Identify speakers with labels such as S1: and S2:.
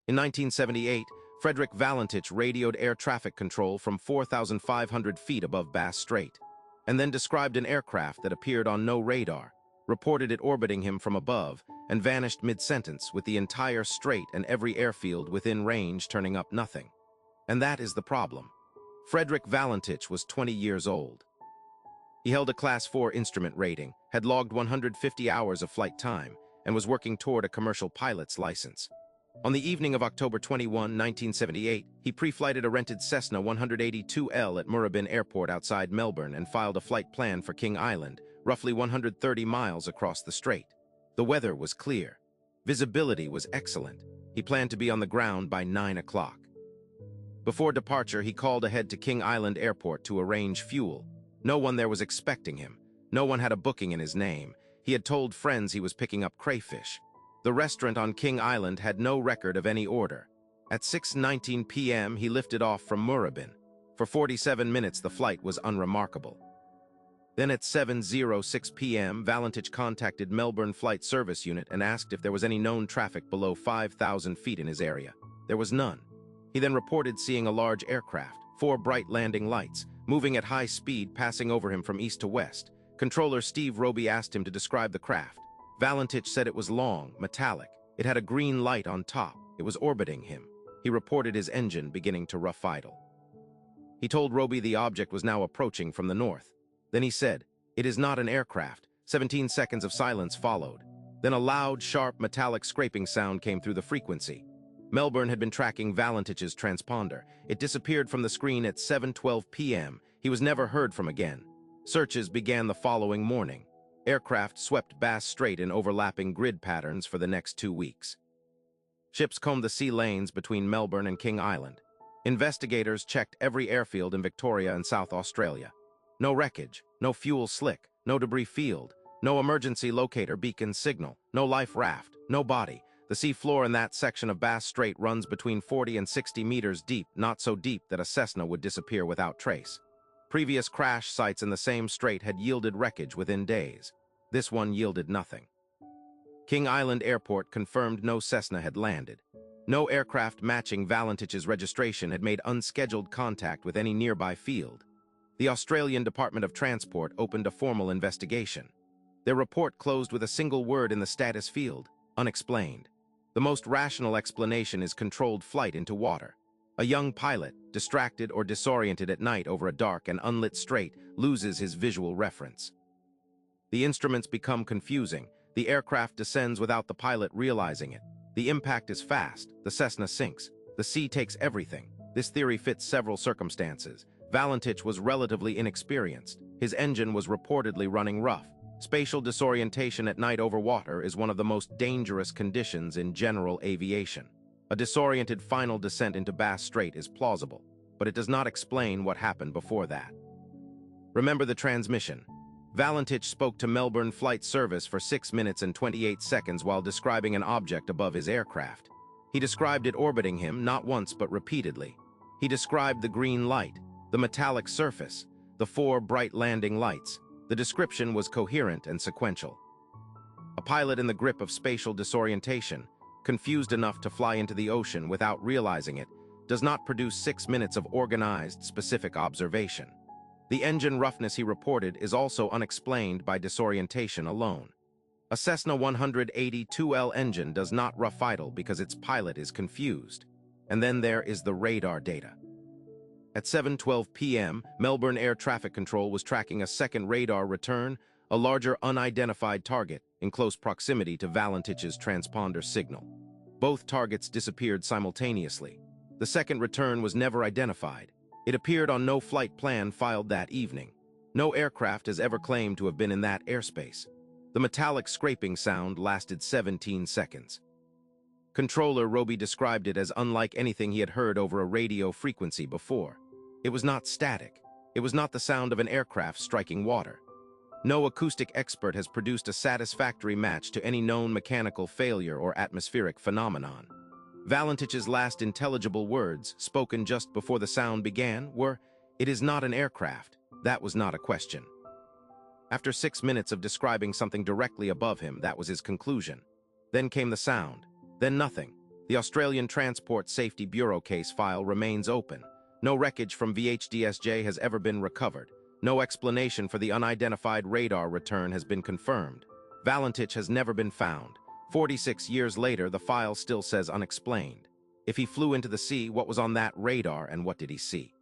S1: In 1978, Frederick Valentich radioed air traffic control from 4,500 feet above Bass Strait, and then described an aircraft that appeared on no radar, reported it orbiting him from above, and vanished mid-sentence with the entire strait and every airfield within range turning up nothing. And that is the problem. Frederick Valentich was 20 years old. He held a Class 4 instrument rating, had logged 150 hours of flight time, and was working toward a commercial pilot's license. On the evening of October 21, 1978, he pre-flighted a rented Cessna 182L at Moorabbin Airport outside Melbourne and filed a flight plan for King Island, roughly 130 miles across the strait. The weather was clear. Visibility was excellent. He planned to be on the ground by 9 o'clock. Before departure, he called ahead to King Island Airport to arrange fuel. No one there was expecting him. No one had a booking in his name. He had told friends he was picking up crayfish. The restaurant on King Island had no record of any order. At 6:19 p.m., he lifted off from Moorabbin. For 47 minutes, the flight was unremarkable. Then at 7:06 p.m., Valentich contacted Melbourne Flight Service Unit and asked if there was any known traffic below 5,000 feet in his area. There was none. He then reported seeing a large aircraft, 4 bright landing lights, moving at high speed, passing over him from east to west. Controller Steve Roby asked him to describe the craft. Valentich said it was long, metallic. It had a green light on top. It was orbiting him. He reported his engine beginning to rough idle. He told Roby the object was now approaching from the north. Then he said, "It is not an aircraft." 17 seconds of silence followed. Then a loud, sharp, metallic scraping sound came through the frequency. Melbourne had been tracking Valentich's transponder. It disappeared from the screen at 7:12 p.m. He was never heard from again. Searches began the following morning. Aircraft swept Bass Strait in overlapping grid patterns for the next 2 weeks. Ships combed the sea lanes between Melbourne and King Island. Investigators checked every airfield in Victoria and South Australia. No wreckage, no fuel slick, no debris field, no emergency locator beacon signal, no life raft, no body. The sea floor in that section of Bass Strait runs between 40 and 60 meters deep, not so deep that a Cessna would disappear without trace. Previous crash sites in the same strait had yielded wreckage within days. This one yielded nothing. King Island Airport confirmed no Cessna had landed. No aircraft matching Valentich's registration had made unscheduled contact with any nearby field. The Australian Department of Transport opened a formal investigation. Their report closed with a single word in the status field: unexplained. The most rational explanation is controlled flight into water. A young pilot, distracted or disoriented at night over a dark and unlit strait, loses his visual reference. The instruments become confusing. The aircraft descends without the pilot realizing it. The impact is fast. The Cessna sinks. The sea takes everything. This theory fits several circumstances. Valentich was relatively inexperienced. His engine was reportedly running rough. Spatial disorientation at night over water is one of the most dangerous conditions in general aviation. A disoriented final descent into Bass Strait is plausible, but it does not explain what happened before that. Remember the transmission. Valentich spoke to Melbourne Flight Service for 6 minutes and 28 seconds while describing an object above his aircraft. He described it orbiting him not once but repeatedly. He described the green light, the metallic surface, the 4 bright landing lights. The description was coherent and sequential. A pilot in the grip of spatial disorientation, confused enough to fly into the ocean without realizing it, does not produce 6 minutes of organized, specific observation. The engine roughness he reported is also unexplained by disorientation alone. A Cessna 182L engine does not rough idle because its pilot is confused. And then there is the radar data. At 7:12 p.m., Melbourne Air Traffic Control was tracking a second radar return, a larger unidentified target in close proximity to Valentich's transponder signal. Both targets disappeared simultaneously. The second return was never identified. It appeared on no flight plan filed that evening. No aircraft has ever claimed to have been in that airspace. The metallic scraping sound lasted 17 seconds. Controller Roby described it as unlike anything he had heard over a radio frequency before. It was not static. It was not the sound of an aircraft striking water. No acoustic expert has produced a satisfactory match to any known mechanical failure or atmospheric phenomenon. Valentich's last intelligible words, spoken just before the sound began, were, "It is not an aircraft." That was not a question. After 6 minutes of describing something directly above him, that was his conclusion. Then came the sound. Then nothing. The Australian Transport Safety Bureau case file remains open. No wreckage from VHDSJ has ever been recovered. No explanation for the unidentified radar return has been confirmed. Valentich has never been found. 46 years later, the file still says unexplained. If he flew into the sea, what was on that radar and what did he see?